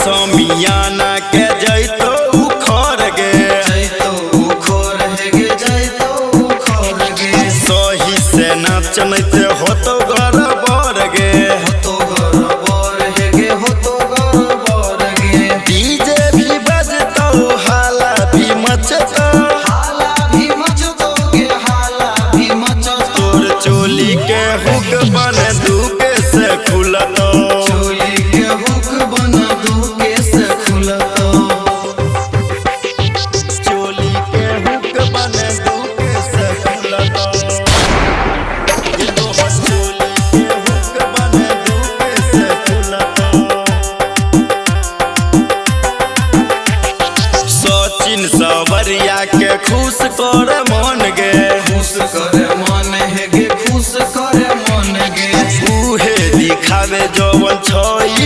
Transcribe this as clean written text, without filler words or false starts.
समियाना के जैतो उखड़ गे सही से नाचनते होतो गड़बड़ गे डीजे भी बजतो हाला भी मचतो तोर चोली के हुक बन दुके से खुलतो सवरिया के खुश करे मन गे उहे दिखावे जवन छई